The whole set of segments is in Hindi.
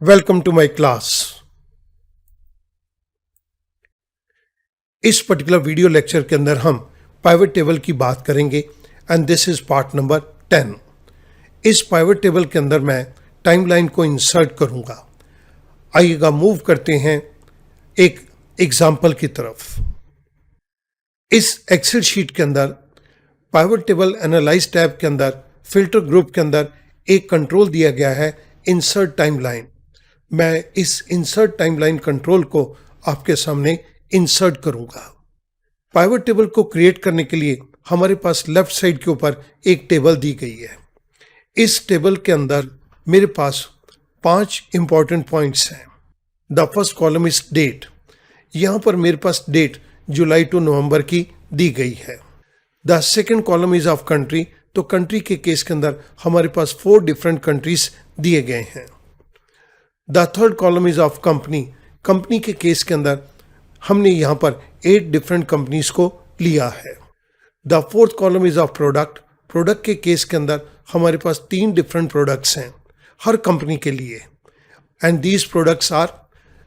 Welcome to my class. इस पर्टिकुलर वीडियो लेक्चर के अंदर हम पाइवट टेबल की बात करेंगे and this is part number 10। इस पाइवट टेबल के अंदर मैं टाइमलाइन को इंसर्ट करूंगा। आइएगा मूव करते हैं एक एग्जाम्पल की तरफ। इस एक्सेल शीट के अंदर पाइवट टेबल एनालाइज टैब के अंदर फिल्टर ग्रुप के अंदर एक कंट्रोल दिया गया है, इंसर्ट टाइमलाइन। मैं इस इंसर्ट टाइमलाइन कंट्रोल को आपके सामने इंसर्ट करूंगा। पाइवट टेबल को क्रिएट करने के लिए हमारे पास लेफ्ट साइड के ऊपर एक टेबल दी गई है। इस टेबल के अंदर मेरे पास 5 इंपॉर्टेंट पॉइंट्स हैं। The first column is date. यहां पर मेरे पास डेट जुलाई टू नवंबर की दी गई है। The second column is of country. तो कंट्री के केस के अंदर हमारे पास 4 डिफरेंट कंट्रीज दिए गए हैं। The third column is of company. Company के केस के अंदर हमने यहां पर 8 डिफरेंट कंपनीज को लिया है। The fourth column is of product. Product के केस के अंदर हमारे पास 3 डिफरेंट प्रोडक्ट्स हैं हर कंपनी के लिए and these products are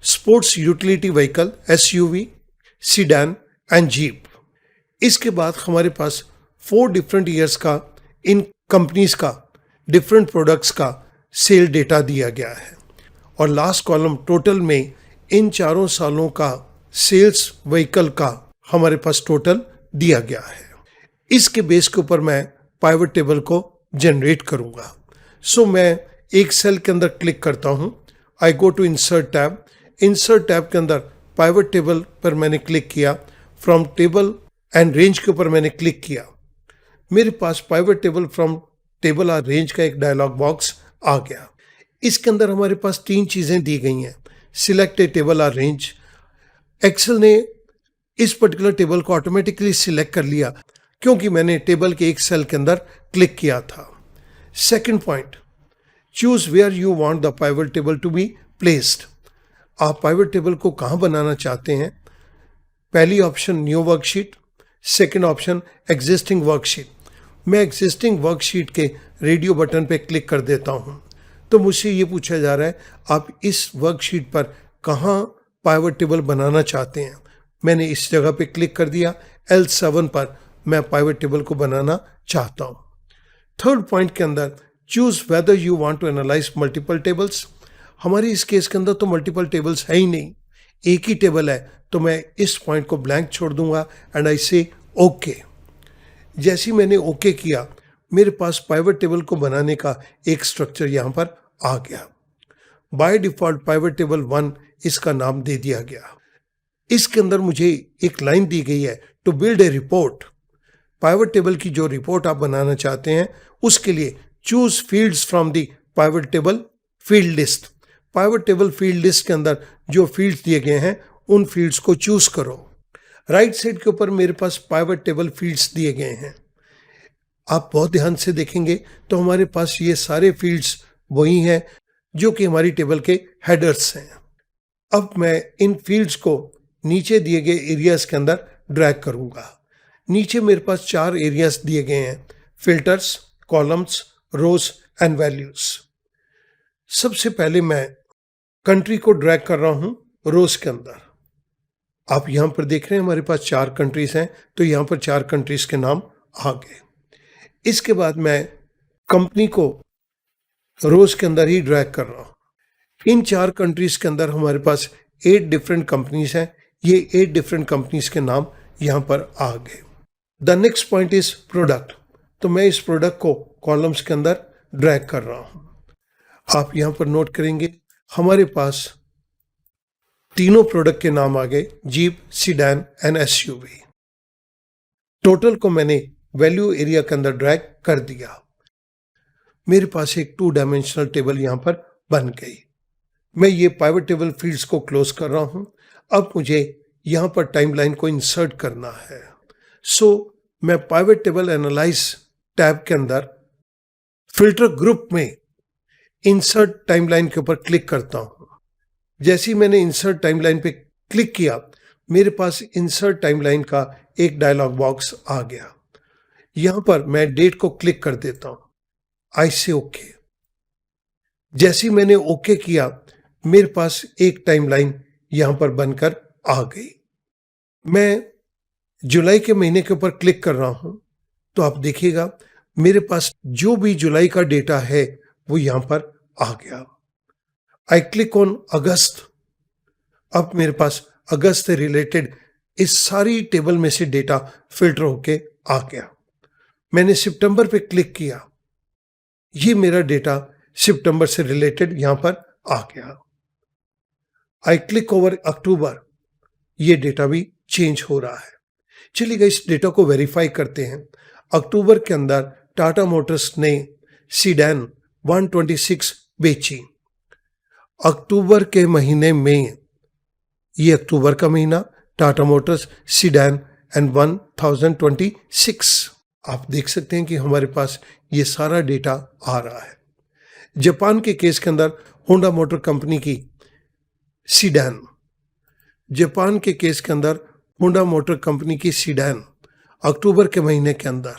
sports utility vehicle SUV, sedan and jeep. इसके बाद हमारे पास 4 डिफरेंट ईयर्स का इन कंपनीज का डिफरेंट प्रोडक्ट्स का सेल डेटा दिया गया है और लास्ट कॉलम टोटल में इन 4 सालों का सेल्स व्हीकल का हमारे पास टोटल दिया गया है। इसके बेस के ऊपर मैं पाइवट टेबल को जनरेट करूंगा। सो मैं एक सेल के अंदर क्लिक करता हूं। I go to insert tab. Insert tab के अंदर पाइवट टेबल पर मैंने क्लिक किया। फ्रॉम टेबल एंड रेंज के ऊपर मैंने क्लिक किया। मेरे पास पाइवट टेबल फ्रॉम टेबल और रेंज का एक डायलॉग बॉक्स आ गया। इसके अंदर हमारे पास 3 चीजें दी गई हैं। सिलेक्ट ए टेबल और रेंज। एक्सेल ने इस पर्टिकुलर टेबल को ऑटोमेटिकली सिलेक्ट कर लिया क्योंकि मैंने टेबल के एक सेल के अंदर क्लिक किया था। Second point, choose where you want the pivot table to be placed. आप पाइवट टेबल को कहां बनाना चाहते हैं। पहली option new worksheet, second option existing worksheet. मैं एग्जिस्टिंग वर्कशीट के रेडियो बटन पे क्लिक कर देता हूं तो मुझसे ये पूछा जा रहा है आप इस वर्कशीट पर कहां पाइवट टेबल बनाना चाहते हैं। मैंने इस जगह पे क्लिक कर दिया। L7 पर मैं पाइवट टेबल को बनाना चाहता हूं। थर्ड पॉइंट के अंदर choose whether you want to analyse multiple tables. हमारी इस केस के अंदर तो मल्टीपल टेबल्स है ही नहीं, एक ही टेबल है, तो मैं इस पॉइंट को ब्लैंक छोड़ दूंगा एंड आई से ओके। जैसे ही मैंने ओके किया मेरे पास पाइवट टेबल को बनाने का एक स्ट्रक्चर यहां पर आ गया। बाय डिफॉल्ट पाइवट टेबल 1 इसका नाम दे दिया गया। इसके अंदर मुझे एक लाइन दी गई है to build a report. Pivot table की जो रिपोर्ट आप बनाना चाहते हैं उसके लिए choose fields from the pivot table field list. Pivot table field list के अंदर जो फील्ड्स दिए गए हैं उन फील्ड्स को चूज करो। राइट साइड के ऊपर मेरे पास पाइवट टेबल फील्ड्स दिए गए हैं। आप बहुत ध्यान से देखेंगे तो हमारे पास ये सारे फील्ड्स वही हैं जो कि हमारी टेबल के हेडर्स हैं। अब मैं इन फील्ड्स को नीचे दिए गए एरियाज के अंदर ड्रैग करूंगा। नीचे मेरे पास 4 एरियाज दिए गए हैं, filters, columns, rows and values. सबसे पहले मैं कंट्री को ड्रैग कर रहा हूं रोज के अंदर। आप यहां पर देख रहे हैं हमारे पास 4 कंट्रीज हैं तो यहां पर 4 कंट्रीज के नाम आ गए। इसके बाद मैं कंपनी को रोज के अंदर ही ड्रैग कर रहा हूं। इन 4 कंट्रीज के अंदर हमारे पास 8 डिफरेंट कंपनीज हैं। ये 8 डिफरेंट कंपनीज के नाम यहां पर आ गए। The next point is product. तो मैं इस प्रोडक्ट को कॉलम्स के अंदर ड्रैग कर रहा हूं। आप यहां पर नोट करेंगे हमारे पास तीनों प्रोडक्ट के नाम आ गए, jeep, sedan and SUV। Total को मैंने वैल्यू एरिया के अंदर ड्रैग कर दिया। मेरे पास एक 2 डायमेंशनल टेबल यहां पर बन गई। मैं ये पाइवट टेबल फील्ड्स को क्लोज कर रहा हूं। अब मुझे यहां पर टाइमलाइन को इंसर्ट करना है। सो मैं पाइवट टेबल एनालाइज टैब के अंदर फिल्टर ग्रुप में इंसर्ट टाइमलाइन के ऊपर क्लिक करता हूं। जैसे ही मैंने इंसर्ट टाइमलाइन पे क्लिक किया मेरे पास इंसर्ट टाइमलाइन का एक डायलॉग बॉक्स आ गया। यहां पर मैं डेट को क्लिक कर देता हूं। आई से ओके। जैसे ही मैंने ओके किया मेरे पास एक टाइमलाइन यहां पर बनकर आ गई। मैं जुलाई के महीने के ऊपर क्लिक कर रहा हूं तो आप देखिएगा मेरे पास जो भी जुलाई का डेटा है वो यहां पर आ गया। आई क्लिक ऑन अगस्त, अब मेरे पास अगस्त से रिलेटेड इस सारी टेबल में से डेटा फिल्टर होके आ गया। मैंने सितंबर पे क्लिक किया, ये मेरा डेटा सितंबर से रिलेटेड यहां पर आ गया। आई क्लिक ओवर अक्टूबर, ये डेटा भी चेंज हो रहा है। चलिए इस डेटा को वेरीफाई करते हैं। अक्टूबर के अंदर टाटा मोटर्स ने सीडैन 126 बेची। अक्टूबर के महीने में, ये अक्टूबर का महीना, टाटा मोटर्स सीडैन एंड 1026, आप देख सकते हैं कि हमारे पास ये सारा डेटा आ रहा है। जापान के केस के अंदर होंडा मोटर कंपनी की सीडैन, जापान के केस के अंदर होंडा मोटर कंपनी की सीडैन अक्टूबर के महीने के अंदर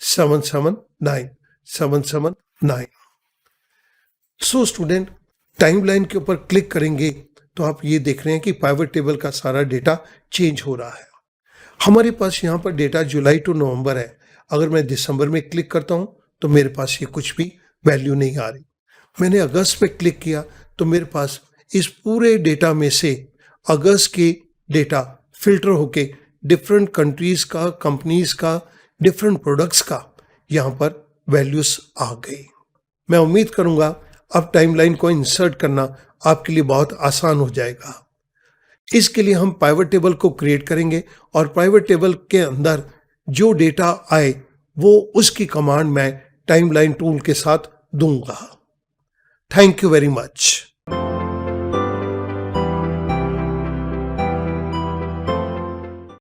779। सो स्टूडेंट, टाइमलाइन के ऊपर क्लिक करेंगे तो आप ये देख रहे हैं कि पाइवट टेबल का सारा डेटा चेंज हो रहा है। हमारे पास यहाँ पर डेटा जुलाई टू नवंबर है। अगर मैं दिसंबर में क्लिक करता हूँ तो मेरे पास ये कुछ भी वैल्यू नहीं आ रही। मैंने अगस्त पे क्लिक किया तो मेरे पास इस पूरे डेटा में से अगस्त की डेटा फिल्टर होके डिफरेंट कंट्रीज का, कंपनीज का, डिफरेंट प्रोडक्ट्स का यहाँ पर वैल्यूज आ गई। मैं उम्मीद करूंगा अब टाइमलाइन को इंसर्ट करना आपके लिए बहुत आसान हो जाएगा। इसके लिए हम पाइवट टेबल को क्रिएट करेंगे और पाइवट टेबल के अंदर जो डेटा आए वो उसकी कमांड मैं टाइमलाइन टूल के साथ दूंगा। Thank you very much.